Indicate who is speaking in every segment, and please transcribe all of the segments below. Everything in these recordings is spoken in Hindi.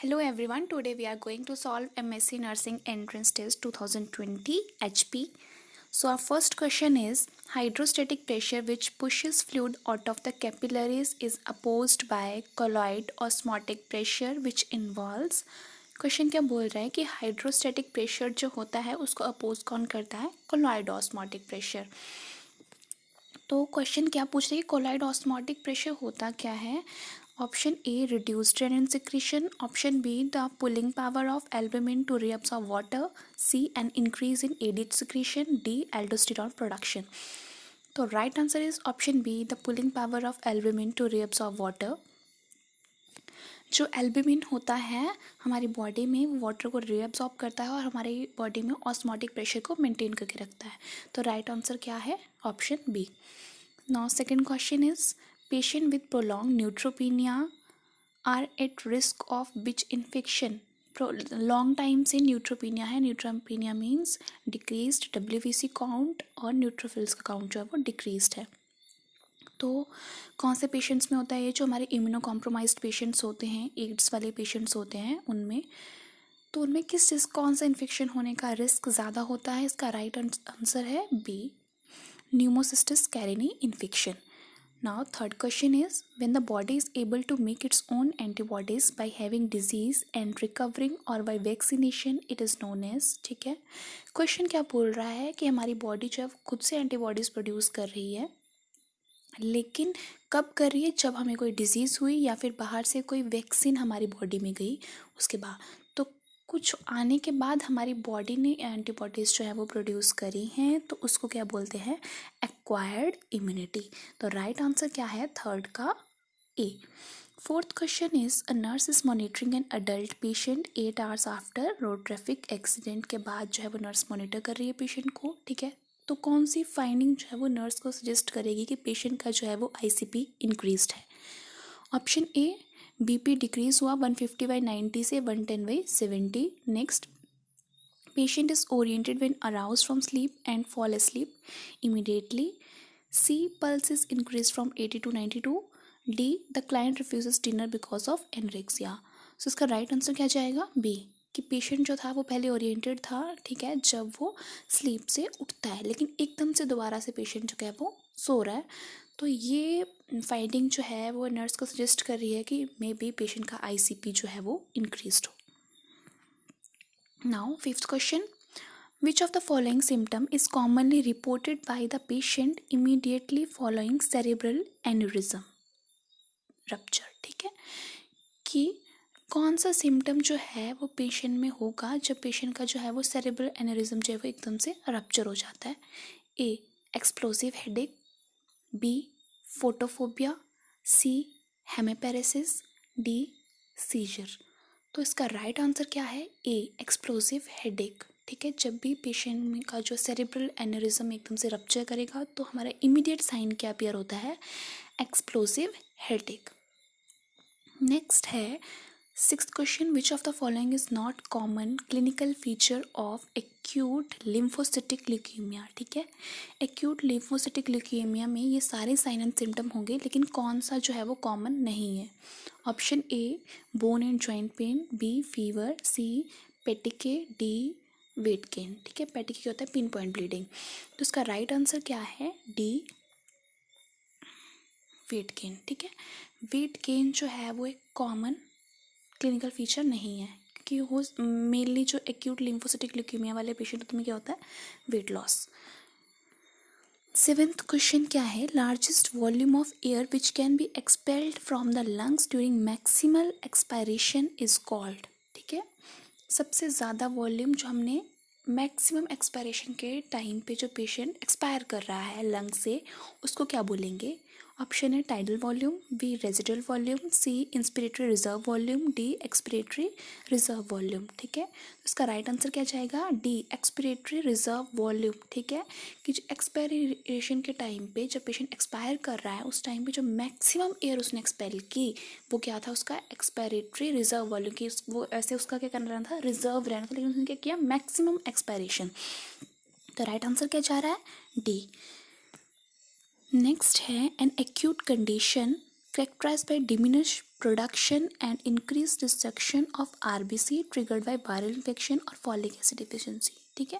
Speaker 1: Hello everyone, today we are going to solve MSc Nursing Entrance Test 2020 HP. So our first question is, hydrostatic pressure which pushes fluid out of the capillaries is opposed by colloid osmotic pressure which involves. Question क्या बोल रहा है कि हाइड्रोस्टैटिक प्रेशर जो होता है उसको अपोज कौन करता है? Colloid osmotic pressure. तो क्वेश्चन क्या पूछ रही है? कोलॉइड ऑस्मोटिक प्रेशर होता क्या है? Option A reduced renin secretion, option B the pulling power of albumin to reabsorb water, C an increase in ADH secretion, D aldosterone production. तो right answer is option B the pulling power of albumin to reabsorb water. जो एल्ब्यूमिन होता है हमारी बॉडी में वो वाटर को reabsorb करता है और हमारी बॉडी में ऑस्मोटिक प्रेशर को मेंटेन करके रखता है. तो राइट आंसर क्या है? Option B. Now second question is, patient with prolonged neutropenia are at risk of which infection? Long time से न्यूट्रोपीनिया है. Neutropenia means decreased WBC count और न्यूट्रोफिल्स का काउंट जो है वो डिक्रीज्ड है. तो कौन से पेशेंट्स में होता है ये? जो हमारे इम्यूनो कॉम्प्रोमाइज्ड पेशेंट्स होते हैं, एड्स वाले पेशेंट्स होते हैं उनमें. तो उनमें कौन सा इन्फेक्शन होने का रिस्क ज़्यादा होता है? इसका राइट आंसर है B, pneumocystis carinii infection. Now third question is, when the body is able to make its own antibodies by having disease and recovering or by vaccination it is known as. ठीक है, क्वेश्चन क्या बोल रहा है कि हमारी बॉडी जो है खुद से एंटीबॉडीज़ प्रोड्यूस कर रही है, लेकिन कब कर रही है? जब हमें कोई डिजीज़ हुई या फिर बाहर से कोई वैक्सीन हमारी बॉडी में गई उसके बाद. तो कुछ आने के बाद हमारी बॉडी ने एंटीबॉडीज़ जो है वो प्रोड्यूस करी हैं, तो उसको क्या बोलते हैं? Acquired immunity. तो राइट आंसर क्या है? थर्ड का A. Fourth question is, a nurse is monitoring an adult patient 8 hours after road traffic accident. के बाद जो है वो नर्स मॉनिटर कर रही है पेशेंट को. ठीक है, तो कौन सी फाइंडिंग जो है वो नर्स को सजेस्ट करेगी कि पेशेंट का जो है वो ICP इंक्रीज्ड है? ऑप्शन ए, BP डिक्रीज हुआ 150/90 से 110/70. Next, patient is oriented when aroused from sleep and fall asleep immediately. C, pulse is increased from 80 to 92. D, the client refuses dinner because of anorexia. So इसका राइट आंसर क्या जाएगा? बी, कि पेशेंट जो था वो पहले ओरिएंटेड था, ठीक है, जब वो स्लीप से उठता है, लेकिन एकदम से दोबारा से पेशेंट जो है वो सो रहा है. तो ये फाइंडिंग जो है वो नर्स को सजेस्ट कर रही है कि मे बी पेशेंट का ICP जो है वो इंक्रीज्ड हो. Now, fifth question. Which of the following symptom is commonly reported by the patient immediately following cerebral aneurysm rupture? ठीक है, कि कौन सा सिम्टम जो है वो पेशेंट में होगा जब पेशेंट का जो है वो सेरेब्रल एनेरिज्म जो है वो एकदम से रप्चर हो जाता है? A, explosive headache. B, photophobia. C, hemiparesis. D, seizure. तो इसका राइट आंसर क्या है? A, explosive headache. ठीक है, जब भी पेशेंट का जो सेरेब्रल एनेरिज्म एकदम से रप्चर करेगा तो हमारा इमीडिएट साइन क्या अपीयर होता है? Explosive headache. नेक्स्ट है sixth question, which of the following is not common clinical feature of acute lymphocytic leukaemia. ठीक है, एक्यूट लिम्फोसिटिक ल्यूकीमिया में ये सारे साइन एंड सिम्टम होंगे, लेकिन कौन सा जो है वो कॉमन नहीं है? Option A, bone and joint pain. B, fever. C, petechiae. D, weight gain. ठीक है, पेटिके क्या होता है? Pin point bleeding. तो इसका राइट आंसर क्या है? D, weight gain. ठीक है, वेट गेन जो है वो एक कॉमन क्लिनिकल फीचर नहीं है, क्योंकि वो मेनली जो एक्यूट लिम्फोसिटिक ल्यूकीमिया वाले पेशेंट होते हैं क्या होता है? Weight loss. सेवेंथ क्वेश्चन क्या है? Largest volume of air which can be expelled from the lungs during maximal expiration is called. ठीक है, सबसे ज़्यादा वॉल्यूम जो हमने मैक्सिमम एक्सपायरेशन के टाइम पे जो पेशेंट एक्सपायर कर रहा है लंग से, उसको क्या बोलेंगे? ऑप्शन है tidal volume. B, residual volume. C, inspiratory reserve volume. D, expiratory reserve volume. ठीक है, तो इसका राइट आंसर क्या जाएगा? D, expiratory reserve volume. ठीक है, कि जो एक्सपायरेशन के टाइम पे जब पेशेंट एक्सपायर कर रहा है उस टाइम पे जो मैक्सिमम एयर उसने एक्सपेल की वो क्या था? उसका एक्सपायरेटरी रिजर्व वॉल्यूम. की वो ऐसे उसका क्या करना था? रिजर्व रहना था, लेकिन उसने क्या किया? Maximum expiration. तो राइट आंसर क्या जा रहा है? डी. नेक्स्ट है, an acute condition characterized by diminished production and increase destruction of RBC triggered by viral infection और फॉलिक एसिड डिफिशिएंसी। ठीक है,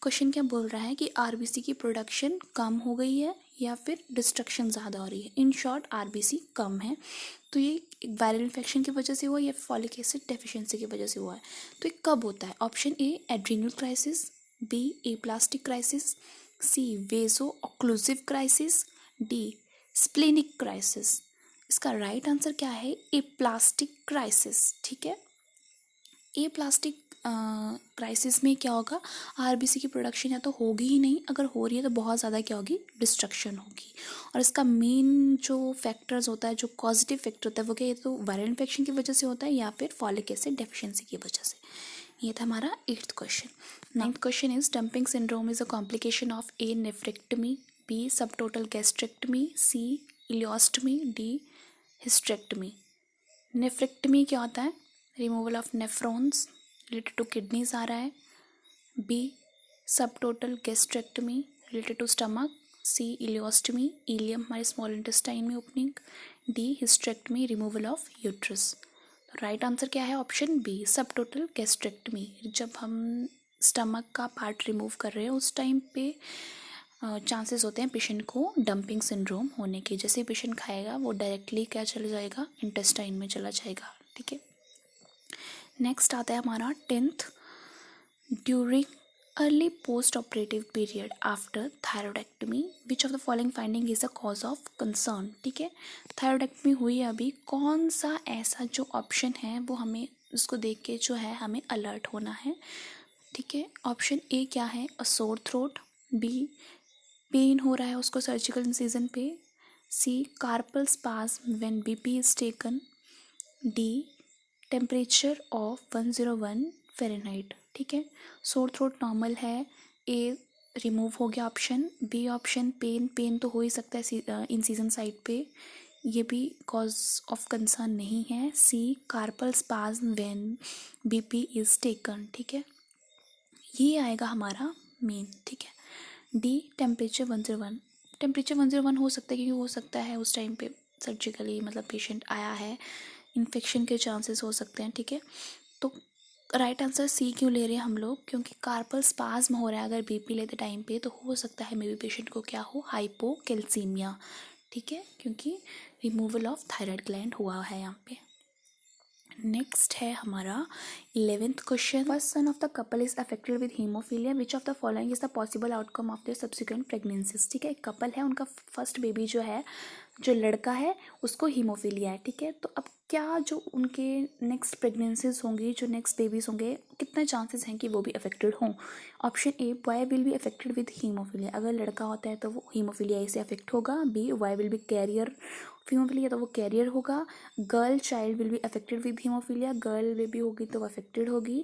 Speaker 1: क्वेश्चन क्या बोल रहा है कि आरबीसी की प्रोडक्शन कम हो गई है या फिर डिस्ट्रक्शन ज़्यादा हो रही है। इन शॉर्ट आरबीसी कम है, तो ये वायरल इन्फेक्शन की वजह से हुआ या फॉलिक एसिड डेफिशिएंसी की वजह से हुआ है। तो ये कब होता है? Option A adrenal crisis, B aplastic crisis, C vaso occlusive crisis, D splenic crisis. इसका राइट आंसर क्या है? Aplastic crisis. ठीक है, ए प्लास्टिक क्राइसिस में क्या होगा, आरबीसी की प्रोडक्शन या तो होगी ही नहीं, अगर हो रही है तो बहुत ज़्यादा क्या होगी, डिस्ट्रक्शन होगी। और इसका मेन जो फैक्टर्स होता है, जो पॉजिटिव फैक्टर होता है वो क्या, ये तो वायरल इन्फेक्शन की वजह से होता है या फिर फॉलिक एसिड डेफिशिएंसी की वजह से। ये था हमारा 8th question. 9th question is dumping syndrome is a complication of A nephrectomy, B subtotal gastrectomy, C ileostomy, D hysterectomy. Nephrectomy क्या होता है? Removal of nephrons related to kidneys आ रहा है। B subtotal gastrectomy related to stomach, C ileostomy, ileum हमारे स्मॉल इंटेस्टाइन में opening, D hysterectomy removal of uterus. Right answer क्या है? Option B subtotal gastrectomy. जब हम स्टमक का पार्ट रिमूव कर रहे हैं उस टाइम पे चांसेस होते हैं पेशेंट को डंपिंग सिंड्रोम होने के। जैसे पेशेंट खाएगा वो डायरेक्टली क्या चला जाएगा, इंटेस्टाइन में चला जाएगा। ठीक है, नेक्स्ट आता है हमारा 10th। During early post operative period after thyroidectomy which of the following finding is the cause of concern. ठीक है, थायरॉयडेक्टमी हुई अभी, कौन सा ऐसा जो ऑप्शन है वो हमें उसको देख के जो है हमें अलर्ट होना है। ठीक है, ऑप्शन ए क्या है? अ सोर थ्रोट, बी पेन हो रहा है उसको सर्जिकल इंसिजन पे, C carpal spasm when BP is taken, D temperature of 101 Fahrenheit. ठीक है, सोर थ्रोट नॉर्मल है, ए रिमूव हो गया ऑप्शन, बी ऑप्शन पेन तो हो ही सकता है इंसिजन साइड पे, ये भी कॉज ऑफ कंसर्न नहीं है, C carpal spasm when BP is taken. ठीक है, ये आएगा हमारा मेन। ठीक है, डी टेम्परेचर 101। टेम्परेचर 101 हो सकता है क्योंकि हो सकता है उस टाइम पे सर्जिकली मतलब पेशेंट आया है, इन्फेक्शन के चांसेस हो सकते हैं। ठीक है, तो राइट आंसर सी क्यों ले रहे हैं हम लोग? क्योंकि कार्पल स्पाज्म हो रहा है अगर बीपी लेते टाइम पे, तो हो सकता है मे बी पेशेंट को क्या हो, हाइपोकैल्सीमिया। ठीक है, क्योंकि रिमूवल ऑफ थायराइड ग्लैंड हुआ है यहाँ पे। नेक्स्ट है हमारा 11th question. First son of the couple is affected with haemophilia which of the following is the possible outcome of their subsequent pregnancies. ठीक है, एक कपल है, उनका फर्स्ट बेबी जो है, जो लड़का है उसको हीमोफीलिया है। ठीक है, तो अब क्या जो उनके नेक्स्ट प्रेगनेंसीज होंगी, जो नेक्स्ट बेबीज होंगे, कितने चांसेस हैं कि वो भी अफेक्टेड हों? Option a boy will be affected with haemophilia, अगर लड़का होता है तो वो हीमोफीलिया से अफेक्ट होगा। B boy will be carrier hemophilia, तो वो कैरियर होगा। Girl child will be affected with hemophilia, girl baby होगी तो वो अफेक्टेड होगी।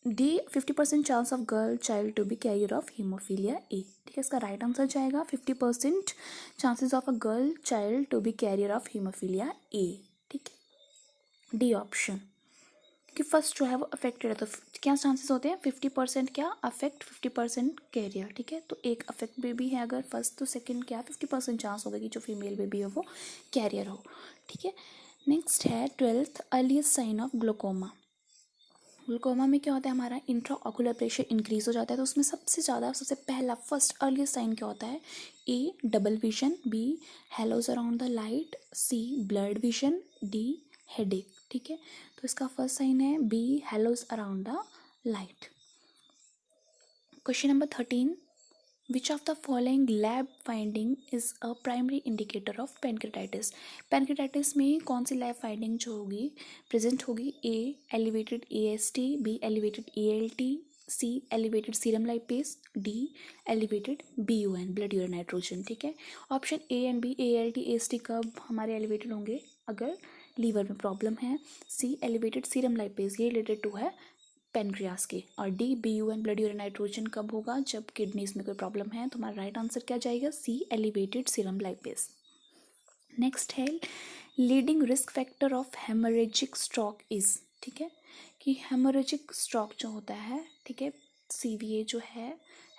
Speaker 1: D 50% chance of girl child to be carrier of hemophilia A. ठीक है, इसका राइट आंसर जाएगा 50% chances of a girl child to be carrier of hemophilia A. ठीक है, डी ऑप्शन, कि फर्स्ट जो है वो अफेक्टेड है, तो क्या चांसेस होते हैं? 50% क्या अफेक्ट, 50% कैरियर। ठीक है, तो एक अफेक्ट बेबी है अगर फर्स्ट, तो सेकंड क्या 50% चांस होगा कि जो फीमेल बेबी है वो कैरियर हो। ठीक है, नेक्स्ट है 12th earliest sign of glaucoma. Glaucoma में क्या होता है, हमारा इंट्रा ऑकुलर प्रेशर इंक्रीज हो जाता है, तो उसमें सबसे ज़्यादा सबसे पहला फर्स्ट अर्लीस्ट साइन क्या होता है? A double vision, B halos around the light, C blurred vision, D headache. ठीक है, तो इसका फर्स्ट साइन है B halos around the light. Question number 13, which of the following lab finding is a primary indicator of pancreatitis. Pancreatitis में कौन सी लैब फाइंडिंग जो होगी प्रेजेंट होगी? A elevated AST, B elevated ALT, C elevated serum lipase, D elevated BUN blood urine nitrogen. ठीक है, option A and B ALT AST कब हमारे एलिवेटेड होंगे? अगर लीवर में प्रॉब्लम है। सी एलिवेटेड सीरम लाइपेज, ये रिलेटेड टू है पेनक्रियास के। और D BUN blood urine nitrogen कब होगा? जब किडनीज में कोई प्रॉब्लम है। तो हमारा राइट आंसर क्या जाएगा? सी एलिवेटेड सीरम लाइपेज। नेक्स्ट है leading risk factor of haemorrhagic stroke is. ठीक है, कि हेमोरेजिक स्ट्रोक जो होता है, ठीक है, CVA जो है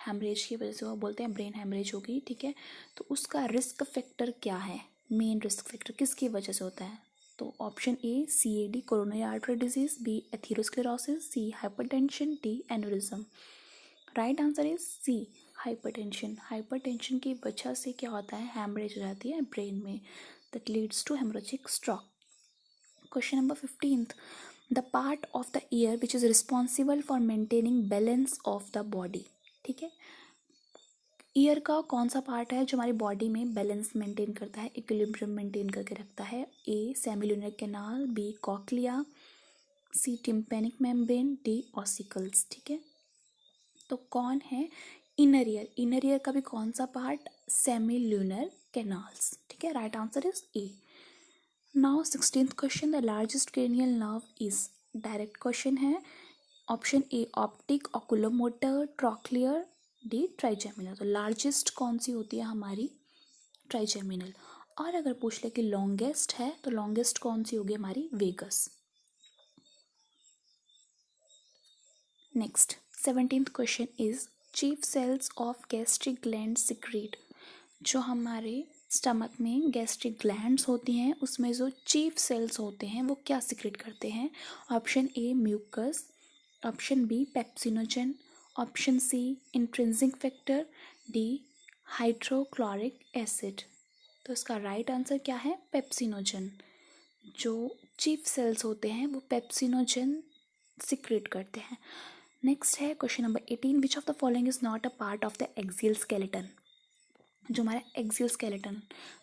Speaker 1: हेमरेज की वजह से वो बोलते हैं ब्रेन हेमरेज होगी। ठीक है, तो उसका रिस्क फैक्टर क्या है? मेन रिस्क फैक्टर किसकी वजह से होता है? तो option A CAD coronary artery disease, B atherosclerosis, C hypertension, D aneurysm. Right answer is C hypertension. Hypertension की वजह से क्या होता है, हैमरेज हो जाती है ब्रेन में, that leads to hemorrhagic stroke. Question number 15th, the part of the ear which is responsible for maintaining balance of the body. ठीक है, ईयर का कौन सा पार्ट है जो हमारी बॉडी में बैलेंस मेंटेन करता है, इक्विलिब्रियम मेंटेन करके रखता है। ए सेमिलुनर कैनाल, बी कॉक्लिया, सी टिम्पेनिक मेम्ब्रेन, डी ऑसिकल्स। ठीक है, तो कौन है इनर ईयर, इनर ईयर का भी कौन सा पार्ट, सेमिलुनर कैनाल्स। ठीक है, right answer is A. Now 16th question, the largest cranial nerve is. Direct question है, option A optic, oculomotor, trochlear, D trigeminal. तो लार्जेस्ट कौन सी होती है हमारी, ट्राइजेमिनल। और अगर पूछ ले कि लॉन्गेस्ट है तो लॉन्गेस्ट कौन सी होगी हमारी, vagus. Next 17th question is, chief cells of gastric gland secrete. जो हमारे स्टमक में गैस्ट्रिक ग्लैंड्स होती हैं उसमें जो चीफ सेल्स होते हैं वो क्या सिक्रेट करते हैं। Option A mucus, option B pepsinogen, option C intrinsic factor, D hydrochloric acid. तो इसका राइट आंसर क्या है, पेप्सिनोजन। जो चीफ सेल्स होते हैं वो पेप्सिनोजन सिक्रेट करते हैं। नेक्स्ट है question number 18, which of the following is not a part of the axial skeleton. जो हमारा एक्सियल स्केलेटन,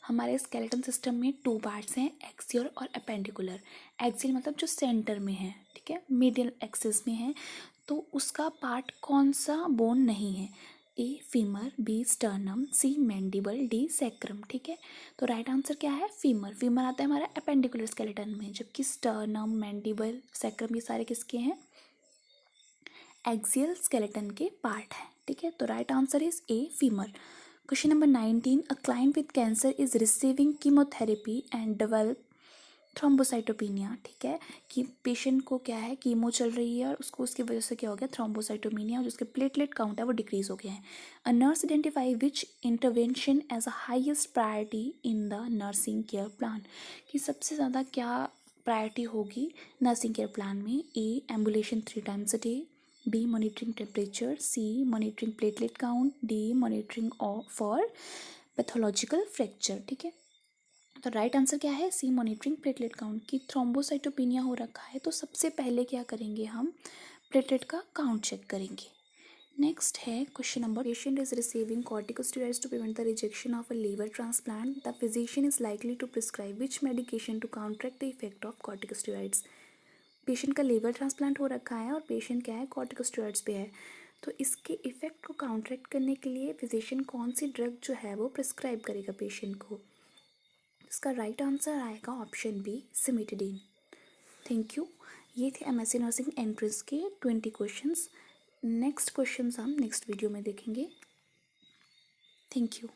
Speaker 1: हमारे स्केलेटन सिस्टम में 2 पार्ट्स हैं, एक्सियल और अपेंडिकुलर। एक्सियल मतलब जो सेंटर में है, ठीक है, मीडियल एक्सिस में है, तो उसका पार्ट कौन सा बोन नहीं है। A femur, B sternum, C mandible, D sacrum. ठीक है, तो राइट आंसर क्या है, फीमर। फीमर आता है हमारा अपेंडिकुलर स्केलेटन में, जबकि स्टर्नम, मैंडिबल, सैक्रम ये सारे किसके हैं, एक्सियल स्केलेटन के पार्ट है। ठीक है, तो right answer is A femur. Question number 19, a client with cancer is receiving chemotherapy and develop thrombocytopenia. ठीक है, कि पेशेंट को क्या है, कीमो चल रही है और उसको उसकी वजह से क्या हो गया, थ्रोम्बोसाइटोपिनिया, और उसके प्लेटलेट काउंट है वो डिक्रीज हो गया है। A nurse identify which intervention as a highest priority in the nursing care plan. कि सबसे ज़्यादा क्या प्रायोरिटी होगी नर्सिंग केयर प्लान में। A ambulation 3 times a day, B monitoring temperature, C monitoring platelet count, D monitoring for pathological fracture. ठीक है, तो राइट आंसर क्या है, सी मॉनिटरिंग प्लेटलेट काउंट। की थ्रोम्बोसाइटोपिनिया हो रखा है तो सबसे पहले क्या करेंगे, हम प्लेटलेट का काउंट चेक करेंगे। नेक्स्ट है question number, patient is receiving corticosteroids to prevent the rejection of a liver transplant, the physician is likely to prescribe which medication to counteract the effect of corticosteroids. Patient का लीवर ट्रांसप्लांट हो रखा है और पेशेंट क्या है, कॉर्टिकोस्टेरॉइड्स पे है, तो इसके इफेक्ट को काउंटरैक्ट करने के लिए फिजिशियन कौन सी ड्रग जो है वो प्रिस्क्राइब करेगा पेशेंट को। इसका राइट आंसर आएगा ऑप्शन बी सिमिटिडीन। थैंक यू, ये थे MSc नर्सिंग एंट्रेंस के 20 क्वेश्चंस। नेक्स्ट क्वेश्चंस हम नेक्स्ट वीडियो में देखेंगे। Thank you.